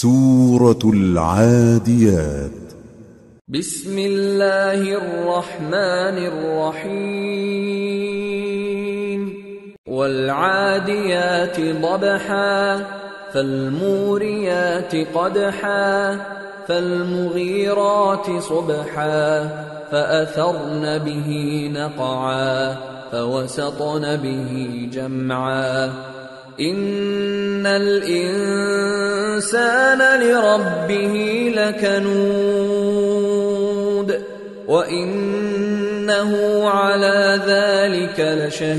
سورة العاديات. بسم الله الرحمن الرحيم. والعاديات ضبحا فالموريات قدحا فالمغيرات صبحا فأثرن به نقعا فوسطن به جمعا إن الإنسان لربه لكنود وإنه على ذلك لشهيد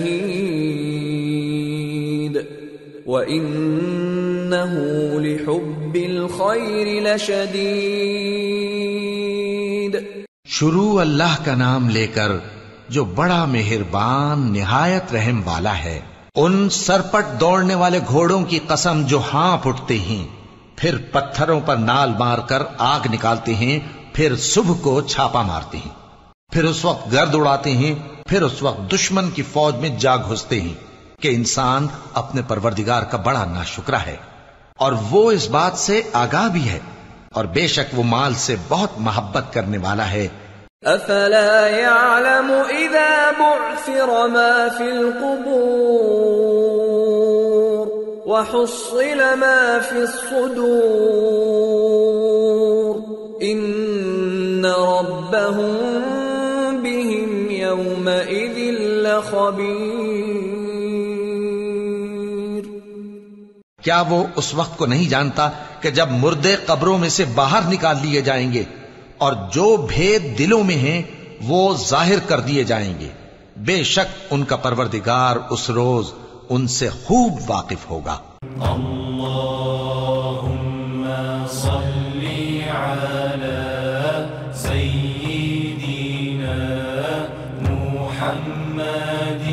وإنه لحب الخير لشديد. شروع اللہ کا نام لے کر جو بڑا مہربان نہایت رحم والا ہے. ان سرپٹ دوڑنے والے گھوڑوں کی قسم جو ہانپ اٹھتے ہیں، پھر پتھروں پر نال مار کر آگ نکالتے ہیں، پھر صبح کو چھاپا مارتے ہیں، پھر اس وقت گرد اڑاتے ہیں، پھر اس وقت دشمن کی فوج میں جا گھستے ہیں کہ انسان اپنے پروردگار کا بڑا ناشکرا ہے اور وہ اس بات سے آگاہ بھی ہے، اور بے شک وہ مال سے بہت محبت کرنے والا ہے. افلا يعلم اذا بعثر ما في القبور وحصل ما في الصدور ان ربهم بهم يومئذ لخبير. کیا وہ اس وقت کو نہیں جانتا کہ جب مردے قبروں میں سے باہر نکال لیے جائیں گے اور جو بھید دلوں میں ہیں وہ ظاہر کر دیے جائیں گے؟ بے شک ان کا پروردگار اس روز ان سے خوب واقف ہوگا. اللہم صلی علی سیدنا محمد